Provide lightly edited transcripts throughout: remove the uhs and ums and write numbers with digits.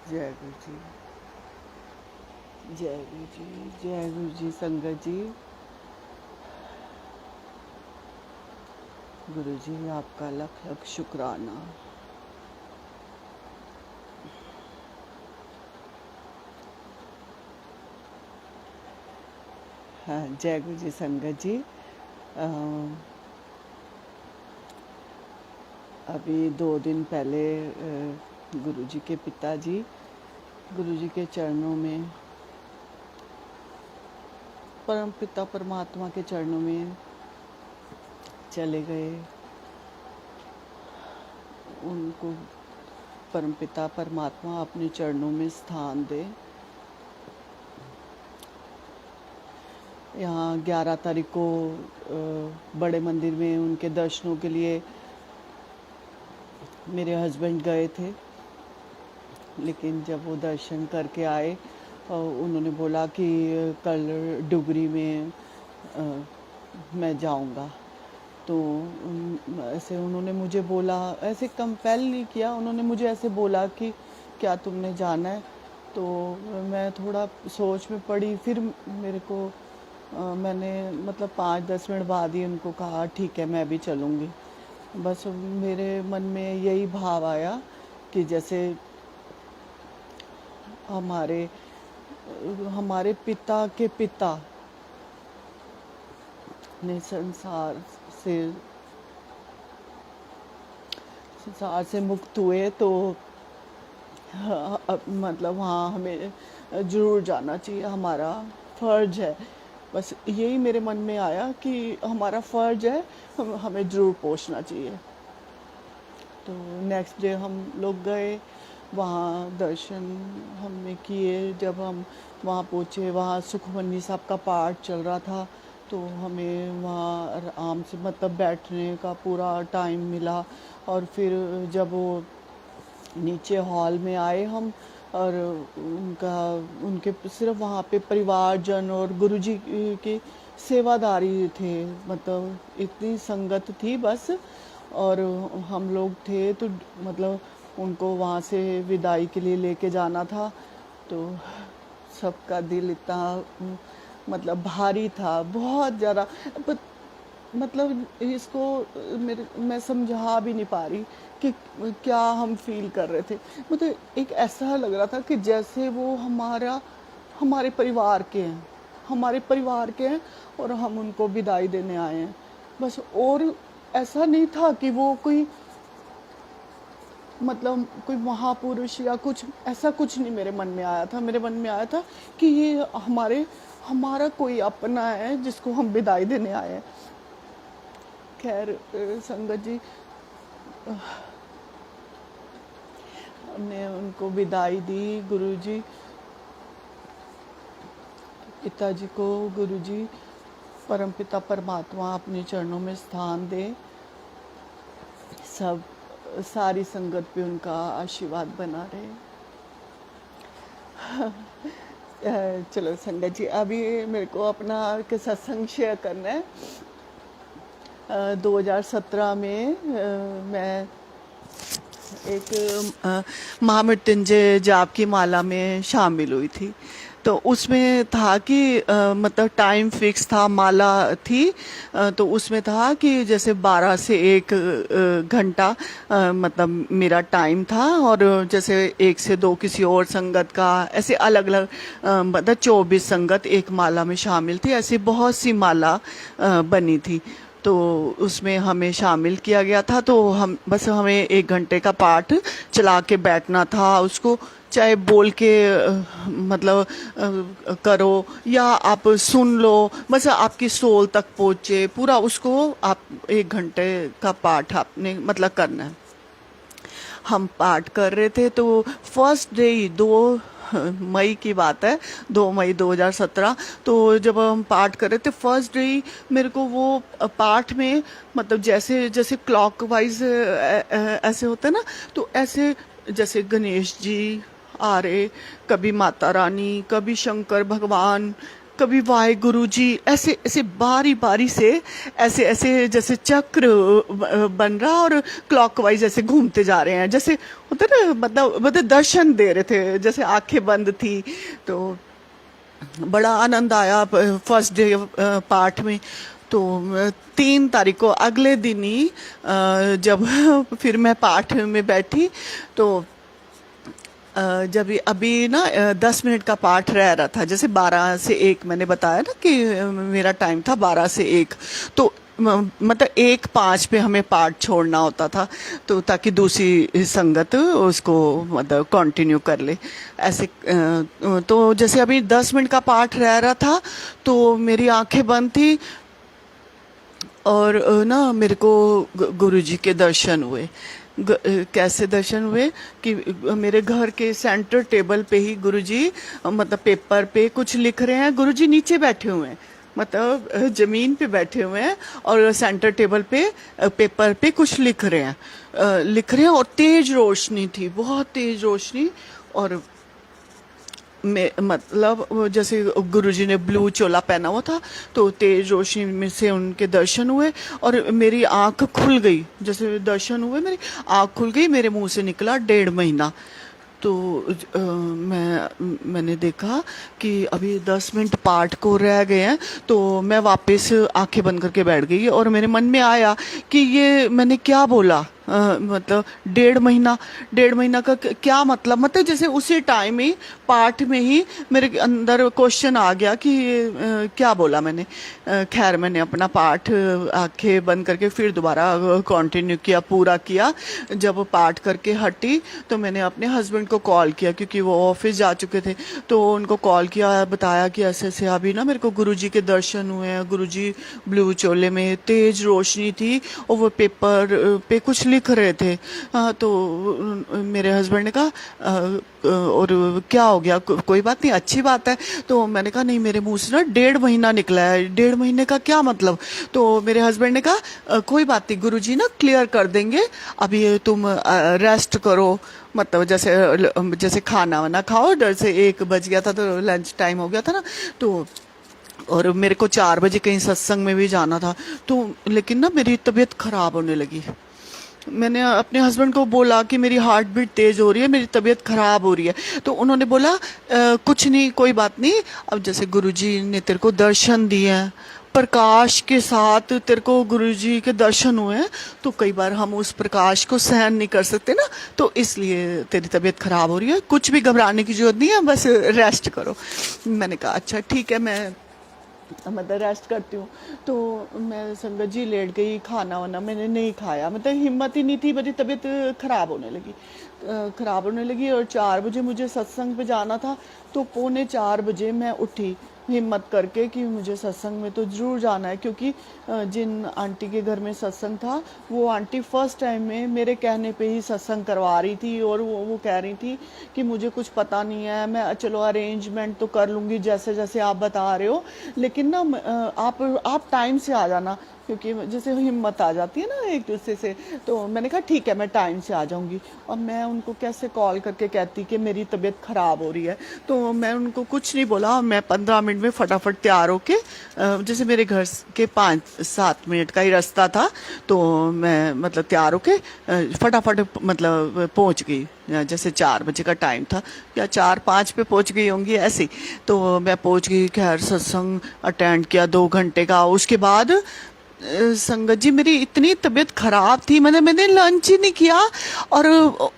जय गुरु जी। जय गुरु जी। जय गुरु जी। संगत जी, गुरु जी आपका लख लख शुक्राना। हाँ, जय गुरु जी। संगत जी, अभी 2 दिन पहले गुरु जी के पिताजी गुरु जी के चरणों में, परम पिता परमात्मा के चरणों में चले गए। उनको परम पिता परमात्मा अपने चरणों में स्थान दे। यहाँ 11 तारीख को बड़े मंदिर में उनके दर्शनों के लिए मेरे हस्बैंड गए थे, लेकिन जब वो दर्शन करके आए उन्होंने बोला कि कल डुगरी में मैं जाऊंगा। तो ऐसे उन्होंने मुझे बोला, ऐसे कंपेल नहीं किया, उन्होंने मुझे ऐसे बोला कि क्या तुमने जाना है। तो मैं थोड़ा सोच में पड़ी, फिर मेरे को मैंने मतलब 5-10 मिनट बाद ही उनको कहा ठीक है मैं भी चलूँगी। बस मेरे मन में यही भाव आया कि जैसे हमारे हमारे पिता के पिता ने से संसार से मुक्त हुए, तो मतलब हाँ हमें ज़रूर जाना चाहिए, हमारा फ़र्ज है। बस यही मेरे मन में आया कि हमारा फ़र्ज है, हमें ज़रूर पहुंचना चाहिए। तो नेक्स्ट डे हम लोग गए, वहाँ दर्शन हमने किए। जब हम वहाँ पहुँचे, वहाँ सुखमनी साहब का पाठ चल रहा था, तो हमें वहाँ आराम से मतलब बैठने का पूरा टाइम मिला। और फिर जब वो नीचे हॉल में आए हम, और उनके सिर्फ वहाँ पे परिवारजन और गुरुजी की सेवादारी थे, मतलब इतनी संगत थी बस। और हम लोग थे, तो मतलब उनको वहाँ से विदाई के लिए लेके जाना था। तो सबका दिल इतना मतलब भारी था, बहुत ज़्यादा। मतलब इसको मैं समझा भी नहीं पा रही कि क्या हम फील कर रहे थे। मतलब एक ऐसा लग रहा था कि जैसे वो हमारे परिवार के हैं, हमारे परिवार के हैं, और हम उनको विदाई देने आए हैं बस। और ऐसा नहीं था कि वो कोई मतलब कोई महापुरुष या कुछ, ऐसा कुछ नहीं मेरे मन में आया था। मेरे मन में आया था कि ये हमारा कोई अपना है जिसको हम विदाई देने आए हैं। खैर संगत जी, हमने उनको विदाई दी। गुरुजी पिताजी को गुरुजी परमपिता परमात्मा अपने चरणों में स्थान दे। सारी संगत पे उनका आशीर्वाद बना रहे। चलो संगत जी, अभी मेरे को अपना सत्संग शेयर करना है। 2017 में मैं एक महामृत्युंजय जाप की माला में शामिल हुई थी। तो उसमें था कि मतलब टाइम फिक्स था, माला थी। तो उसमें था कि जैसे 12 से 1 घंटा मतलब मेरा टाइम था, और जैसे 1 से 2 किसी और संगत का, ऐसे अलग अलग मतलब 24 संगत एक माला में शामिल थी। ऐसी बहुत सी माला बनी थी। तो उसमें हमें शामिल किया गया था। तो हमें 1 घंटे का पाठ चला के बैठना था। उसको चाहे बोल के मतलब करो, या आप सुन लो, बस आपकी सोल तक पहुँचे पूरा, उसको आप 1 घंटे का पाठ आपने मतलब करना है। हम पाठ कर रहे थे, तो फर्स्ट डे ही 2 मई की बात है, 2 मई 2017। तो जब हम पाठ कर रहे थे फर्स्ट डे ही, मेरे को वो पाठ में मतलब जैसे जैसे क्लॉकवाइज ऐसे होता है ना, तो ऐसे जैसे गणेश जी आ रहे, कभी माता रानी, कभी शंकर भगवान, कभी वाहिगुरु जी, ऐसे ऐसे बारी बारी से ऐसे ऐसे जैसे चक्र बन रहा और क्लॉकवाइज ऐसे घूमते जा रहे हैं, जैसे होता ना, मतलब दर्शन दे रहे थे, जैसे आंखें बंद थी। तो बड़ा आनंद आया फर्स्ट डे पाठ में। तो 3 तारीख को अगले दिन ही जब फिर मैं पाठ में बैठी, तो जब अभी ना 10 मिनट का पाठ रह रहा था, जैसे 12 से 1 मैंने बताया ना कि मेरा टाइम था 12 से 1। तो मतलब 1:05 पे हमें पाठ छोड़ना होता था, तो ताकि दूसरी संगत उसको मतलब कंटिन्यू कर ले ऐसे। तो जैसे अभी 10 मिनट का पाठ रह रहा था, तो मेरी आंखें बंद थी और ना मेरे को गुरुजी के दर्शन हुए। कैसे दर्शन हुए कि मेरे घर के सेंटर टेबल पे ही गुरुजी मतलब पेपर पे कुछ लिख रहे हैं। गुरुजी नीचे बैठे हुए हैं, मतलब जमीन पे बैठे हुए हैं, और सेंटर टेबल पे पेपर पे कुछ लिख रहे हैं और तेज रोशनी थी, बहुत तेज रोशनी। और में मतलब वो जैसे गुरुजी ने ब्लू चोला पहना हुआ था, तो तेज रोशनी में से उनके दर्शन हुए और मेरी आंख खुल गई। जैसे दर्शन हुए मेरी आंख खुल गई, मेरे मुंह से निकला 1.5 महीना। तो मैंने देखा कि अभी 10 मिनट पाठ को रह गए हैं, तो मैं वापस आंखें बंद करके बैठ गई और मेरे मन में आया कि ये मैंने क्या बोला। मतलब 1.5 महीना, 1.5 महीना का क्या मतलब जैसे उसी टाइम ही पाठ में ही मेरे अंदर क्वेश्चन आ गया कि क्या बोला मैंने। खैर मैंने अपना पाठ आंखें बंद करके फिर दोबारा कंटिन्यू किया, पूरा किया। जब पाठ करके हटी तो मैंने अपने हस्बैंड को कॉल किया, क्योंकि वो ऑफिस जा चुके थे। तो उनको कॉल किया, बताया कि ऐसे ऐसे अभी ना मेरे को गुरुजी के दर्शन हुए हैं। गुरुजी ब्लू चोले में, तेज रोशनी थी और वो पेपर पे कुछ लिख रहे थे। तो मेरे हस्बैंड ने कहा और क्या हो गया, कोई बात नहीं, अच्छी बात है। तो मैंने कहा नहीं, मेरे मुंह से ना 1.5 महीना निकला है, 1.5 महीने का क्या मतलब। तो मेरे हस्बैंड ने कहा कोई बात नहीं, गुरुजी ना क्लियर कर देंगे, अभी तुम रेस्ट करो। मतलब जैसे जैसे खाना वाना खाओ, जैसे 1 बज गया था तो लंच टाइम हो गया था ना। तो और मेरे को 4 बजे कहीं सत्संग में भी जाना था। तो लेकिन ना मेरी तबीयत खराब होने लगी। मैंने अपने हस्बैंड को बोला कि मेरी हार्ट बीट तेज हो रही है, मेरी तबीयत खराब हो रही है। तो उन्होंने बोला कुछ नहीं, कोई बात नहीं, अब जैसे गुरुजी ने तेरे को दर्शन दिए हैं, प्रकाश के साथ तेरे को गुरुजी के दर्शन हुए हैं, तो कई बार हम उस प्रकाश को सहन नहीं कर सकते ना, तो इसलिए तेरी तबीयत खराब हो रही है, कुछ भी घबराने की जरूरत नहीं है, बस रेस्ट करो। मैंने कहा अच्छा ठीक है, मैं मतलब रेस्ट करती हूँ। तो मैं संगत जी लेट गई, खाना वाना मैंने नहीं खाया, मतलब हिम्मत ही नहीं थी, मेरी तबीयत खराब होने लगी और 4 बजे मुझे सत्संग पे जाना था। तो 3:45 मैं उठी हिम्मत करके कि मुझे सत्संग में तो ज़रूर जाना है, क्योंकि जिन आंटी के घर में सत्संग था, वो आंटी फर्स्ट टाइम में मेरे कहने पे ही सत्संग करवा रही थी। और वो कह रही थी कि मुझे कुछ पता नहीं है, मैं चलो अरेंजमेंट तो कर लूँगी जैसे जैसे आप बता रहे हो, लेकिन ना आप टाइम से आ जाना, क्योंकि जैसे हिम्मत आ जाती है ना एक दूसरे से। तो मैंने कहा ठीक है, मैं टाइम से आ जाऊंगी। और मैं उनको कैसे कॉल करके कहती कि मेरी तबीयत ख़राब हो रही है। तो मैं उनको कुछ नहीं बोला, मैं 15 मिनट में फटाफट तैयार होके, जैसे मेरे घर के 5-7 मिनट का ही रास्ता था, तो मैं मतलब तैयार होके फटाफट मतलब पहुंच गई। जैसे 4 बजे का टाइम था, या 4-5 पे पहुंच गई होंगी ऐसे। तो मैं पहुंच गई, खैर सत्संग अटेंड किया 2 घंटे का। उसके बाद संगत जी मेरी इतनी तबीयत खराब थी, मैंने लंच ही नहीं किया और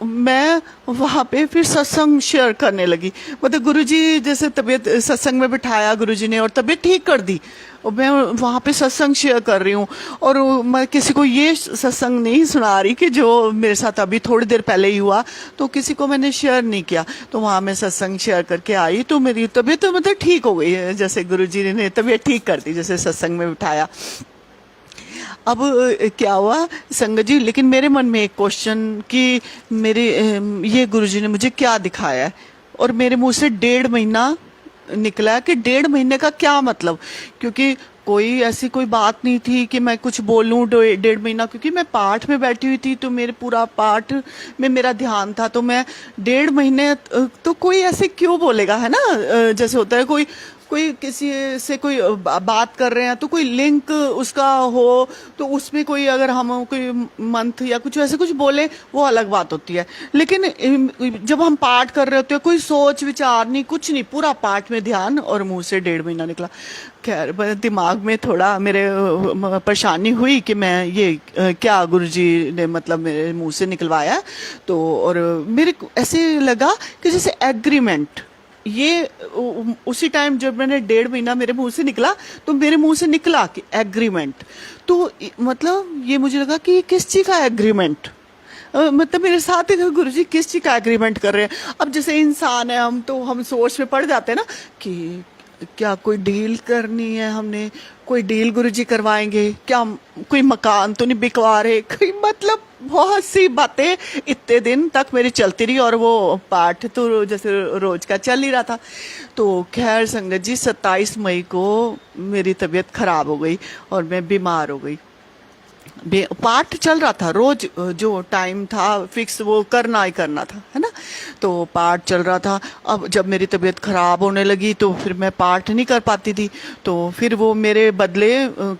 मैं वहाँ पे फिर सत्संग शेयर करने लगी। मतलब गुरुजी जैसे तबीयत सत्संग में बिठाया गुरुजी ने और तबीयत ठीक कर दी, और मैं वहाँ पे सत्संग शेयर कर रही हूँ। और मैं किसी को ये सत्संग नहीं सुना रही कि जो मेरे साथ अभी थोड़ी देर पहले ही हुआ, तो किसी को मैंने शेयर नहीं किया। तो वहाँ मैं सत्संग शेयर करके आई, तो मेरी तबीयत तो मतलब ठीक हो गई है, जैसे गुरुजी ने तबीयत ठीक कर दी, जैसे सत्संग में बिठाया। अब क्या हुआ संगत जी, लेकिन मेरे मन में एक क्वेश्चन कि मेरे ये गुरुजी ने मुझे क्या दिखाया है, और मेरे मुंह से 1.5 महीना निकला कि 1.5 महीने का क्या मतलब। क्योंकि कोई ऐसी कोई बात नहीं थी कि मैं कुछ बोलूं 1.5 महीना, क्योंकि मैं पाठ में बैठी हुई थी, तो मेरे पूरा पाठ में मेरा ध्यान था। तो मैं 1.5 महीने तो कोई ऐसे क्यों बोलेगा, है ना। जैसे होता है कोई कोई किसी से कोई बात कर रहे हैं तो कोई लिंक उसका हो, तो उसमें कोई अगर हम कोई मंथ या कुछ ऐसे कुछ बोले, वो अलग बात होती है। लेकिन जब हम पाठ कर रहे होते हैं, कोई सोच विचार नहीं, कुछ नहीं, पूरा पाठ में ध्यान, और मुंह से 1.5 महीना निकला। खैर दिमाग में थोड़ा मेरे परेशानी हुई कि मैं ये क्या गुरुजी ने मतलब मेरे मुंह से निकलवाया। तो और मेरे को ऐसे लगा कि जैसे एग्रीमेंट, ये उसी टाइम जब मैंने 1.5 महीना मेरे मुंह से निकला, तो मेरे मुंह से निकला कि एग्रीमेंट। तो मतलब ये मुझे लगा कि ये किस चीज का एग्रीमेंट, मतलब मेरे साथ ही गुरुजी किस चीज का एग्रीमेंट कर रहे हैं। अब जैसे इंसान है हम, तो हम सोच में पड़ जाते हैं ना कि क्या कोई डील करनी है हमने, कोई डील गुरुजी करवाएंगे क्या, कोई मकान तो नहीं बिकवा रहे, कोई मतलब बहुत सी बातें इतने दिन तक मेरी चलती रही। और वो पाठ तो जैसे रोज का चल ही रहा था। तो खैर संगत जी, 27 मई को मेरी तबीयत खराब हो गई और मैं बीमार हो गई। पाठ चल रहा था रोज, जो टाइम था फिक्स वो करना ही करना था, है ना। तो पाठ चल रहा था। अब जब मेरी तबीयत खराब होने लगी तो फिर मैं पाठ नहीं कर पाती थी। तो फिर वो मेरे बदले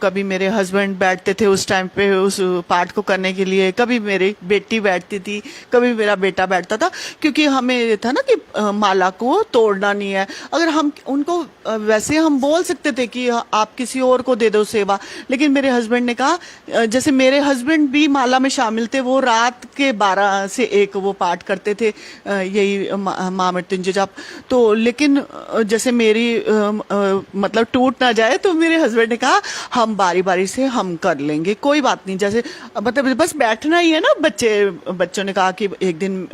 कभी मेरे हस्बैंड बैठते थे उस टाइम पे उस पाठ को करने के लिए, कभी मेरी बेटी बैठती थी, कभी मेरा बेटा बैठता था। क्योंकि हमें ये था ना कि माला को तोड़ना नहीं है। अगर हम उनको वैसे हम बोल सकते थे कि आप किसी और को दे दो सेवा, लेकिन मेरे हस्बैंड ने कहा, जैसे मेरे हस्बैंड भी माला में शामिल थे, वो रात के 12 से 1 वो पाठ करते थे, यही माँ मृत्युंजय जाप। तो लेकिन जैसे मेरी मतलब टूट ना जाए, तो मेरे हस्बैंड ने कहा हम बारी बारी से हम कर लेंगे, कोई बात नहीं। जैसे मतलब बस बैठना ही है ना। बच्चों ने कहा कि एक दिन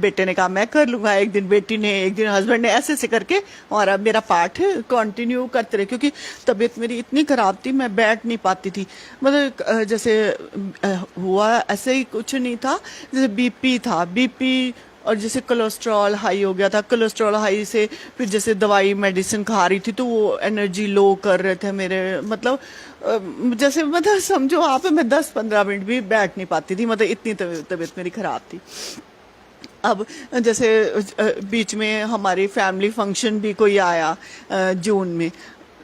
बेटे ने कहा मैं कर लूंगा, एक दिन बेटी ने, एक दिन हस्बैंड ने, ऐसे ऐसे करके और अब मेरा पाठ कंटिन्यू करते रहे। क्योंकि तबीयत मेरी इतनी खराब थी, मैं बैठ नहीं पाती थी। मतलब जैसे हुआ ऐसे ही कुछ नहीं था, जैसे बीपी था, बीपी और जैसे कोलेस्ट्रॉल हाई हो गया था। कोलेस्ट्रॉल हाई से फिर जैसे दवाई मेडिसिन खा रही थी, तो वो एनर्जी लो कर रहे थे मेरे, मतलब जैसे मतलब समझो आप, मैं 10-15 मिनट भी बैठ नहीं पाती थी, मतलब इतनी तबीयत मेरी खराब थी। अब जैसे बीच में हमारी फैमिली फंक्शन भी कोई आया जून में,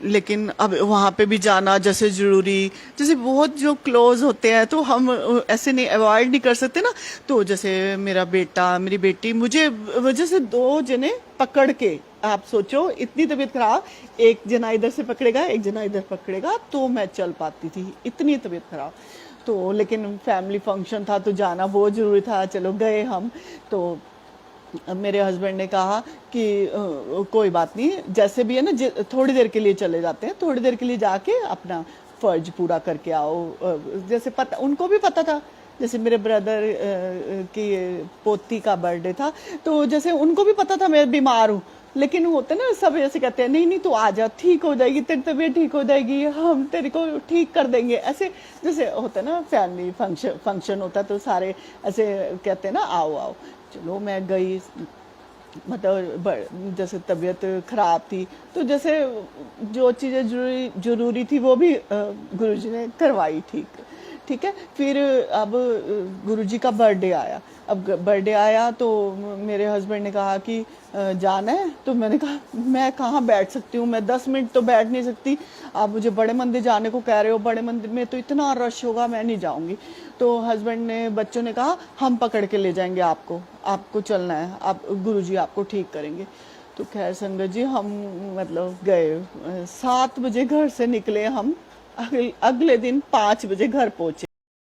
लेकिन अब वहाँ पे भी जाना जैसे जरूरी, जैसे बहुत जो क्लोज होते हैं तो हम ऐसे नहीं, अवॉइड नहीं कर सकते ना। तो जैसे मेरा बेटा मेरी बेटी मुझे वजह से 2 जने पकड़ के, आप सोचो इतनी तबीयत खराब, एक जना इधर से पकड़ेगा एक जना इधर पकड़ेगा तो मैं चल पाती थी, इतनी तबीयत खराब। तो लेकिन फैमिली फंक्शन था तो जाना बहुत जरूरी था, चलो गए हम। तो अब मेरे हस्बैंड ने कहा कि कोई बात नहीं, जैसे भी है ना, थोड़ी देर के लिए चले जाते हैं, थोड़ी देर के लिए जाके अपना फर्ज पूरा करके आओ। जैसे पता, उनको भी पता था, जैसे मेरे ब्रदर की पोती का बर्थडे था, तो जैसे उनको भी पता था मैं बीमार हूँ। लेकिन होते ना सब ऐसे कहते हैं, नहीं नहीं तू आ जा, ठीक हो जाएगी, तेरी तबीयत ठीक हो जाएगी, हम तेरे को ठीक कर देंगे। ऐसे जैसे होता है ना, फैमिली फंक्शन होता है तो सारे ऐसे कहते हैं ना, आओ आओ। चलो मैं गई, मतलब जैसे तबीयत खराब थी तो जैसे जो चीज़ें जरूरी थी वो भी गुरुजी ने करवाई, ठीक है। फिर अब गुरुजी का बर्थडे आया। अब बर्थडे आया तो मेरे हस्बैंड ने कहा कि जाना है। तो मैंने कहा मैं कहाँ बैठ सकती हूँ, मैं 10 मिनट तो बैठ नहीं सकती। आप मुझे बड़े मंदिर जाने को कह रहे हो, बड़े मंदिर में तो इतना रश होगा, मैं नहीं जाऊँगी। तो हस्बैंड ने, बच्चों ने कहा हम पकड़ के ले जाएंगे आपको, आपको चलना है, आप गुरुजी आपको ठीक करेंगे। तो खैर संगत जी, हम मतलब गए 7 बजे घर से निकले हम, अगले दिन 5 बजे घर पहुंचे।